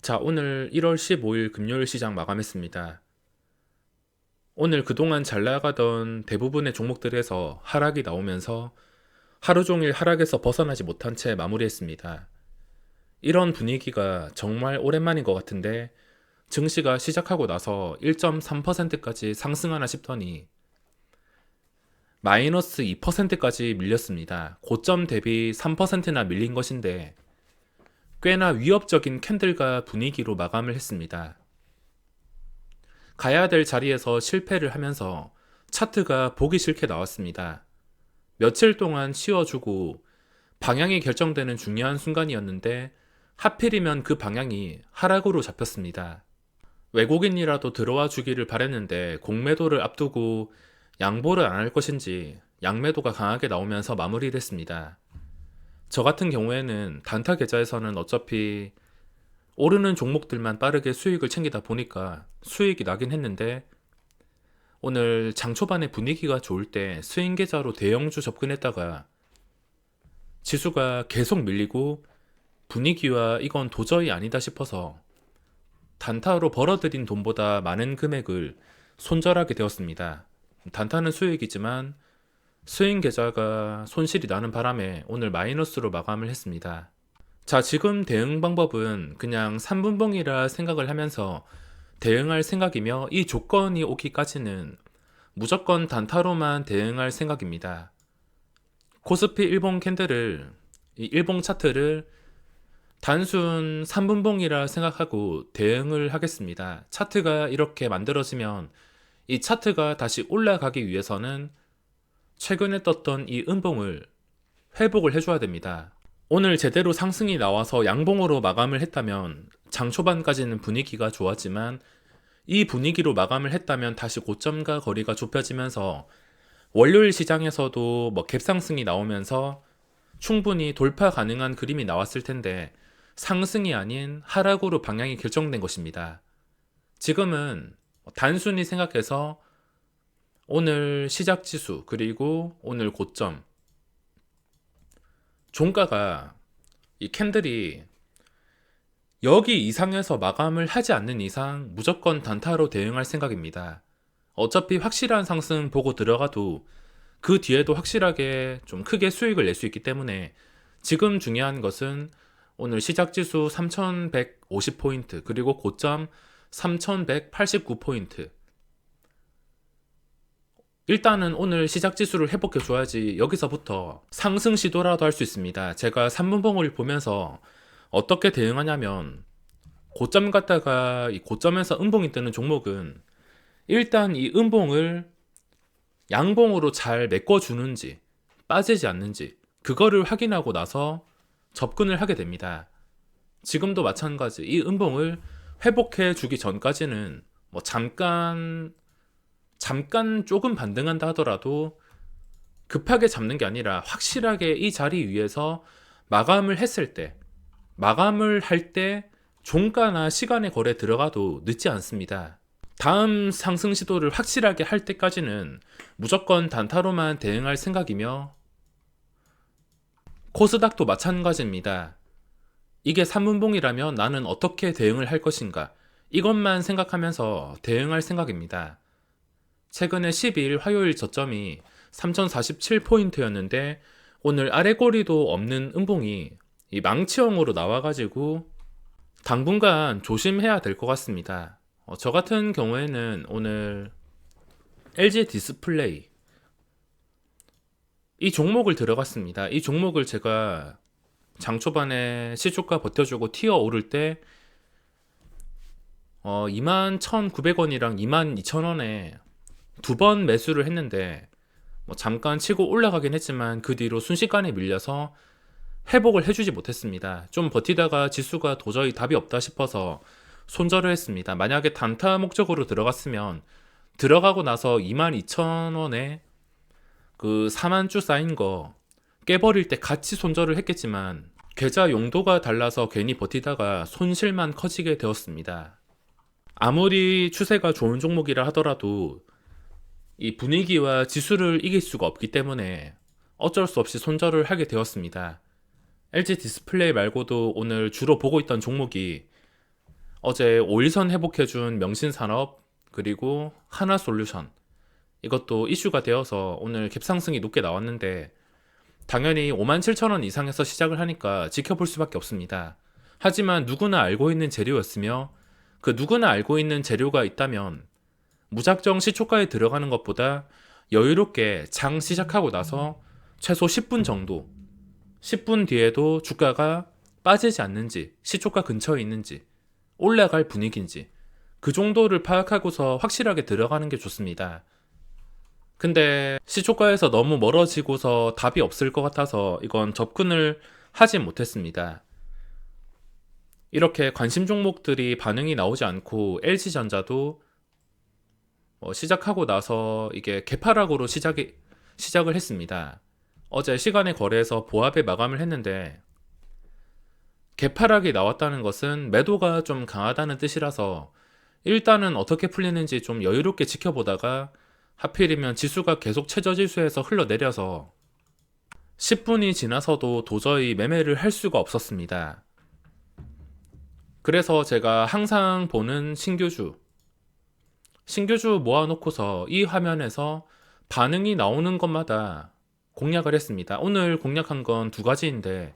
자, 오늘 1월 15일 금요일 시장 마감했습니다. 오늘 그동안 잘 나가던 대부분의 종목들에서 하락이 나오면서 하루 종일 하락에서 벗어나지 못한 채 마무리했습니다. 이런 분위기가 정말 오랜만인 것 같은데 증시가 시작하고 나서 1.3%까지 상승하나 싶더니 마이너스 2%까지 밀렸습니다. 고점 대비 3%나 밀린 것인데 꽤나 위협적인 캔들과 분위기로 마감을 했습니다. 가야 될 자리에서 실패를 하면서 차트가 보기 싫게 나왔습니다. 며칠 동안 쉬어주고 방향이 결정되는 중요한 순간이었는데 하필이면 그 방향이 하락으로 잡혔습니다. 외국인이라도 들어와 주기를 바랬는데 공매도를 앞두고 양보를 안 할 것인지 양매도가 강하게 나오면서 마무리됐습니다. 저 같은 경우에는 단타 계좌에서는 어차피 오르는 종목들만 빠르게 수익을 챙기다 보니까 수익이 나긴 했는데 오늘 장 초반에 분위기가 좋을 때 스윙 계좌로 대형주 접근했다가 지수가 계속 밀리고 분위기와 이건 도저히 아니다 싶어서 단타로 벌어들인 돈보다 많은 금액을 손절하게 되었습니다. 단타는 수익이지만 스윙 계좌가 손실이 나는 바람에 오늘 마이너스로 마감을 했습니다. 자, 지금 대응 방법은 그냥 3분봉이라 생각을 하면서 대응할 생각이며 이 조건이 오기까지는 무조건 단타로만 대응할 생각입니다. 코스피 일봉 캔들을, 이 일봉 차트를 단순 3분봉이라 생각하고 대응을 하겠습니다. 차트가 이렇게 만들어지면 이 차트가 다시 올라가기 위해서는 최근에 떴던 이 음봉을 회복을 해줘야 됩니다. 오늘 제대로 상승이 나와서 양봉으로 마감을 했다면 장 초반까지는 분위기가 좋았지만 이 분위기로 마감을 했다면 다시 고점과 거리가 좁혀지면서 월요일 시장에서도 갭상승이 나오면서 충분히 돌파 가능한 그림이 나왔을 텐데 상승이 아닌 하락으로 방향이 결정된 것입니다. 지금은 단순히 생각해서 오늘 시작 지수 그리고 오늘 고점 종가가 이 캔들이 여기 이상에서 마감을 하지 않는 이상 무조건 단타로 대응할 생각입니다. 어차피 확실한 상승 보고 들어가도 그 뒤에도 확실하게 좀 크게 수익을 낼 수 있기 때문에 지금 중요한 것은 오늘 시작 지수 3150포인트 그리고 고점 3189포인트 일단은 오늘 시작 지수를 회복해 줘야지 여기서부터 상승 시도라도 할 수 있습니다. 제가 3분봉을 보면서 어떻게 대응하냐면 고점 갔다가 이 고점에서 음봉이 뜨는 종목은 일단 이 음봉을 양봉으로 잘 메꿔주는지 빠지지 않는지 그거를 확인하고 나서 접근을 하게 됩니다. 지금도 마찬가지 이 음봉을 회복해 주기 전까지는 잠깐 조금 반등한다 하더라도 급하게 잡는 게 아니라 확실하게 이 자리 위에서 마감을 했을 때 마감을 할 때 종가나 시간의 거래 들어가도 늦지 않습니다. 다음 상승 시도를 확실하게 할 때까지는 무조건 단타로만 대응할 생각이며 코스닥도 마찬가지입니다. 이게 3분봉이라면 나는 어떻게 대응을 할 것인가 이것만 생각하면서 대응할 생각입니다. 최근에 12일 화요일 저점이 3047포인트였는데 오늘 아래꼬리도 없는 음봉이 이 망치형으로 나와가지고 당분간 조심해야 될 것 같습니다. 저 같은 경우에는 오늘 LG 디스플레이 이 종목을 들어갔습니다. 이 종목을 제가 장 초반에 시초가 버텨주고 튀어 오를 때 21,900원이랑 22,000원에 두 번 매수를 했는데 잠깐 치고 올라가긴 했지만 그 뒤로 순식간에 밀려서 회복을 해주지 못했습니다. 좀 버티다가 지수가 도저히 답이 없다 싶어서 손절을 했습니다. 만약에 단타 목적으로 들어갔으면 들어가고 나서 22,000원에 그 4만주 쌓인 거 깨버릴 때 같이 손절을 했겠지만 계좌 용도가 달라서 괜히 버티다가 손실만 커지게 되었습니다. 아무리 추세가 좋은 종목이라 하더라도 이 분위기와 지수를 이길 수가 없기 때문에 어쩔 수 없이 손절을 하게 되었습니다. LG 디스플레이 말고도 오늘 주로 보고 있던 종목이 어제 5일선 회복해준 명신산업 그리고 하나솔루션 이것도 이슈가 되어서 오늘 갭상승이 높게 나왔는데 당연히 57,000원 이상에서 시작을 하니까 지켜볼 수밖에 없습니다. 하지만 누구나 알고 있는 재료였으며 그 누구나 알고 있는 재료가 있다면 무작정 시초가에 들어가는 것보다 여유롭게 장 시작하고 나서 최소 10분 정도 10분 뒤에도 주가가 빠지지 않는지 시초가 근처에 있는지 올라갈 분위기인지 그 정도를 파악하고서 확실하게 들어가는 게 좋습니다. 근데 시초가에서 너무 멀어지고서 답이 없을 것 같아서 이건 접근을 하지 못했습니다. 이렇게 관심 종목들이 반응이 나오지 않고 LG전자도 시작하고 나서 이게 개파락으로 시작을 했습니다. 어제 시간의 거래에서 보합에 마감을 했는데 개파락이 나왔다는 것은 매도가 좀 강하다는 뜻이라서 일단은 어떻게 풀리는지 좀 여유롭게 지켜보다가 하필이면 지수가 계속 최저지수에서 흘러내려서 10분이 지나서도 도저히 매매를 할 수가 없었습니다. 그래서 제가 항상 보는 신규주 모아놓고서 이 화면에서 반응이 나오는 것마다 공략을 했습니다. 오늘 공략한 건 두 가지인데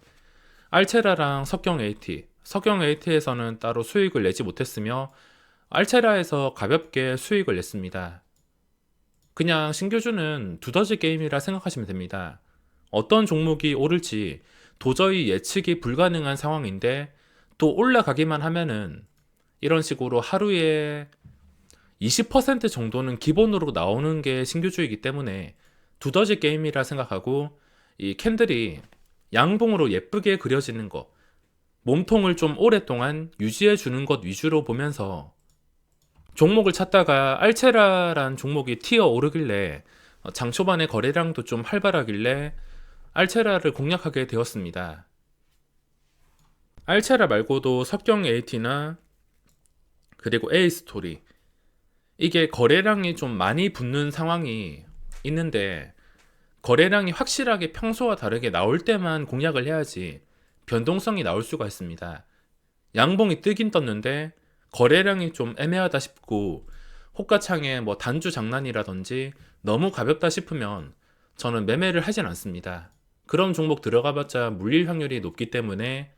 알체라랑 석경 AT에서는 따로 수익을 내지 못했으며 알체라에서 가볍게 수익을 냈습니다. 그냥 신규주는 두더지 게임이라 생각하시면 됩니다. 어떤 종목이 오를지 도저히 예측이 불가능한 상황인데 또 올라가기만 하면은 이런 식으로 하루에 20% 정도는 기본으로 나오는 게 신규주이기 때문에 두더지 게임이라 생각하고 이 캔들이 양봉으로 예쁘게 그려지는 것, 몸통을 좀 오랫동안 유지해 주는 것 위주로 보면서 종목을 찾다가 알체라란 종목이 튀어 오르길래 장 초반에 거래량도 좀 활발하길래 알체라를 공략하게 되었습니다. 알체라 말고도 석경 AT나 그리고 A스토리 이게 거래량이 좀 많이 붙는 상황이 있는데 거래량이 확실하게 평소와 다르게 나올 때만 공략을 해야지 변동성이 나올 수가 있습니다. 양봉이 뜨긴 떴는데 거래량이 좀 애매하다 싶고 호가창에 뭐 단주 장난이라든지 너무 가볍다 싶으면 저는 매매를 하진 않습니다. 그런 종목 들어가봤자 물릴 확률이 높기 때문에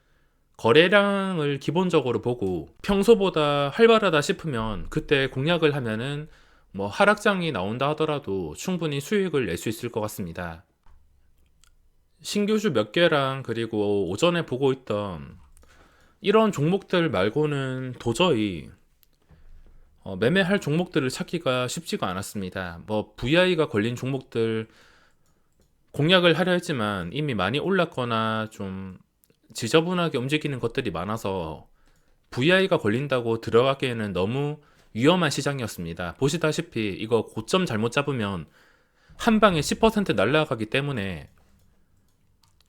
거래량을 기본적으로 보고 평소보다 활발하다 싶으면 그때 공략을 하면은 뭐 하락장이 나온다 하더라도 충분히 수익을 낼 수 있을 것 같습니다. 신규주 몇 개랑 그리고 오전에 보고 있던 이런 종목들 말고는 도저히 매매할 종목들을 찾기가 쉽지가 않았습니다. 뭐 VI가 걸린 종목들 공략을 하려 했지만 이미 많이 올랐거나 좀 지저분하게 움직이는 것들이 많아서 VI가 걸린다고 들어가기에는 너무 위험한 시장이었습니다. 보시다시피 이거 고점 잘못 잡으면 한 방에 10% 날아가기 때문에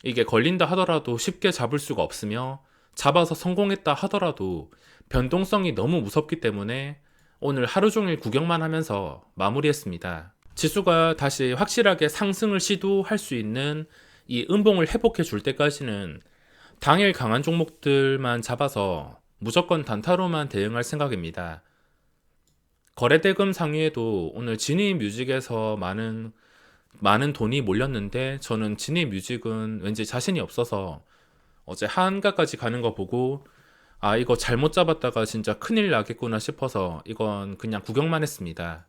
이게 걸린다 하더라도 쉽게 잡을 수가 없으며 잡아서 성공했다 하더라도 변동성이 너무 무섭기 때문에 오늘 하루 종일 구경만 하면서 마무리했습니다. 지수가 다시 확실하게 상승을 시도할 수 있는 이 음봉을 회복해 줄 때까지는 당일 강한 종목들만 잡아서 무조건 단타로만 대응할 생각입니다. 거래대금 상위에도 오늘 지니뮤직에서 많은 돈이 몰렸는데 저는 지니뮤직은 왠지 자신이 없어서 어제 하한가까지 가는 거 보고 아 이거 잘못 잡았다가 진짜 큰일 나겠구나 싶어서 이건 그냥 구경만 했습니다.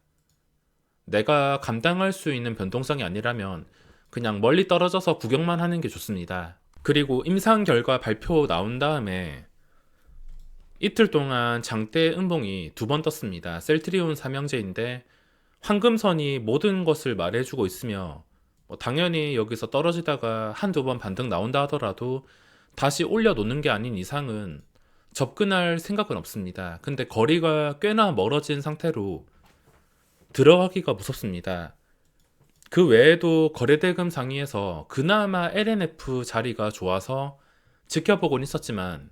내가 감당할 수 있는 변동성이 아니라면 그냥 멀리 떨어져서 구경만 하는 게 좋습니다. 그리고 임상 결과 발표 나온 다음에 이틀 동안 장대 음봉이 두 번 떴습니다. 셀트리온 삼형제인데 황금선이 모든 것을 말해주고 있으며 당연히 여기서 떨어지다가 한두 번 반등 나온다 하더라도 다시 올려놓는 게 아닌 이상은 접근할 생각은 없습니다. 근데 거리가 꽤나 멀어진 상태로 들어가기가 무섭습니다. 그 외에도 거래대금 상위에서 그나마 LNF 자리가 좋아서 지켜보곤 있었지만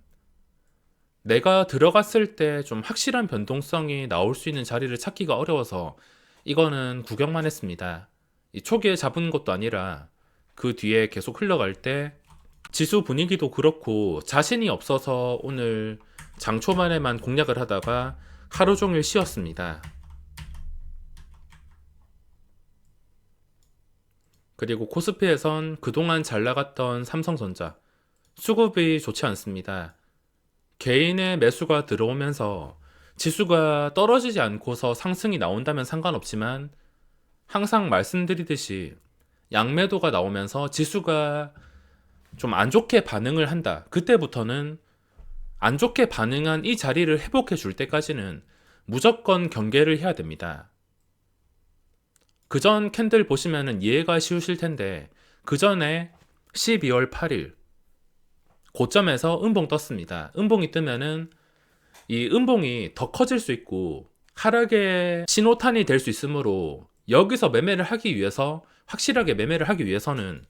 내가 들어갔을 때 좀 확실한 변동성이 나올 수 있는 자리를 찾기가 어려워서 이거는 구경만 했습니다. 이 초기에 잡은 것도 아니라 그 뒤에 계속 흘러갈 때 지수 분위기도 그렇고 자신이 없어서 오늘 장 초반에만 공략을 하다가 하루 종일 쉬었습니다. 그리고 코스피에선 그동안 잘 나갔던 삼성전자 수급이 좋지 않습니다. 개인의 매수가 들어오면서 지수가 떨어지지 않고서 상승이 나온다면 상관없지만 항상 말씀드리듯이 양매도가 나오면서 지수가 좀 안 좋게 반응을 한다. 그때부터는 안 좋게 반응한 이 자리를 회복해 줄 때까지는 무조건 경계를 해야 됩니다. 그전 캔들 보시면 이해가 쉬우실 텐데 그 전에 12월 8일 고점에서 음봉 떴습니다. 음봉이 뜨면은 이 음봉이 더 커질 수 있고 하락의 신호탄이 될 수 있으므로 여기서 매매를 하기 위해서 확실하게 매매를 하기 위해서는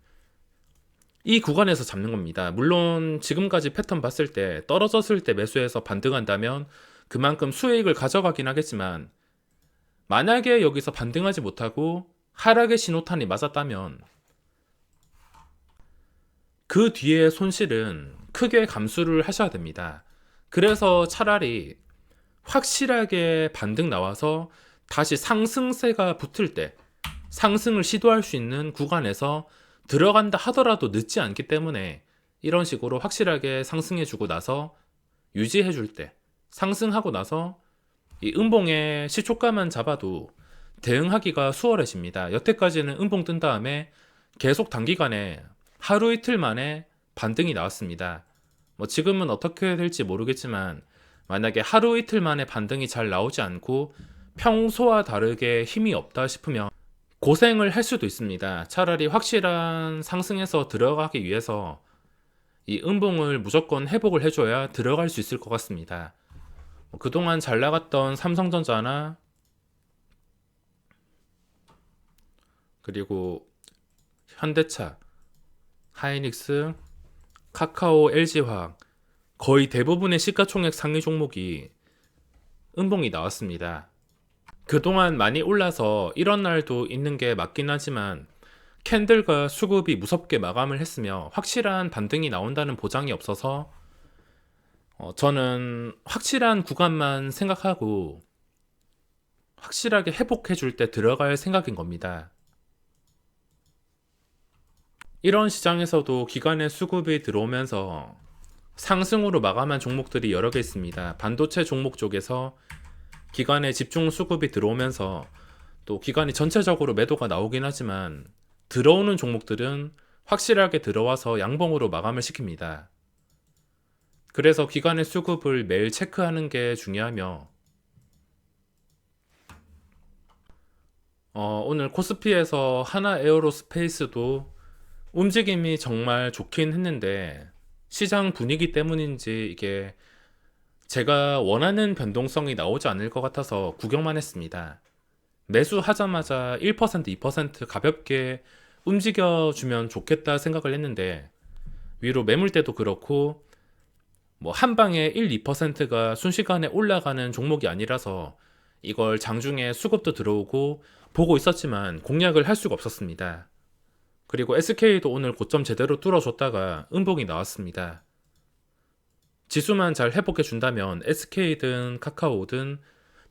이 구간에서 잡는 겁니다. 물론 지금까지 패턴 봤을 때 떨어졌을 때 매수해서 반등한다면 그만큼 수익을 가져가긴 하겠지만 만약에 여기서 반등하지 못하고 하락의 신호탄이 맞았다면 그 뒤에 손실은 크게 감수를 하셔야 됩니다. 그래서 차라리 확실하게 반등 나와서 다시 상승세가 붙을 때 상승을 시도할 수 있는 구간에서 들어간다 하더라도 늦지 않기 때문에 이런 식으로 확실하게 상승해주고 나서 유지해줄 때 상승하고 나서 이 음봉의 시초가만 잡아도 대응하기가 수월해집니다. 여태까지는 음봉 뜬 다음에 계속 단기간에 하루 이틀 만에 반등이 나왔습니다. 뭐 지금은 어떻게 될지 모르겠지만 만약에 하루 이틀 만에 반등이 잘 나오지 않고 평소와 다르게 힘이 없다 싶으면 고생을 할 수도 있습니다. 차라리 확실한 상승에서 들어가기 위해서 이 음봉을 무조건 회복을 해줘야 들어갈 수 있을 것 같습니다. 그동안 잘 나갔던 삼성전자나 그리고 현대차, 하이닉스, 카카오, LG화학 거의 대부분의 시가총액 상위 종목이 음봉이 나왔습니다. 그동안 많이 올라서 이런 날도 있는 게 맞긴 하지만 캔들과 수급이 무섭게 마감을 했으며 확실한 반등이 나온다는 보장이 없어서 저는 확실한 구간만 생각하고 확실하게 회복해 줄 때 들어갈 생각인 겁니다. 이런 시장에서도 기관의 수급이 들어오면서 상승으로 마감한 종목들이 여러 개 있습니다. 반도체 종목 쪽에서 기관의 집중 수급이 들어오면서 또 기관이 전체적으로 매도가 나오긴 하지만 들어오는 종목들은 확실하게 들어와서 양봉으로 마감을 시킵니다. 그래서 기관의 수급을 매일 체크하는 게 중요하며 오늘 코스피에서 하나 에어로스페이스도 움직임이 정말 좋긴 했는데 시장 분위기 때문인지 이게 제가 원하는 변동성이 나오지 않을 것 같아서 구경만 했습니다. 매수하자마자 1%, 2% 가볍게 움직여주면 좋겠다 생각을 했는데 위로 매물대도 그렇고 뭐 한 방에 1, 2%가 순식간에 올라가는 종목이 아니라서 이걸 장중에 수급도 들어오고 보고 있었지만 공략을 할 수가 없었습니다. 그리고 SK도 오늘 고점 제대로 뚫어줬다가 음봉이 나왔습니다. 지수만 잘 회복해 준다면 SK든 카카오든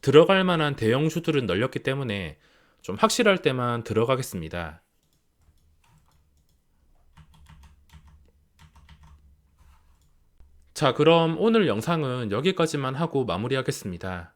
들어갈 만한 대형 슈들은 널렸기 때문에 좀 확실할 때만 들어가겠습니다. 자, 그럼 오늘 영상은 여기까지만 하고 마무리하겠습니다.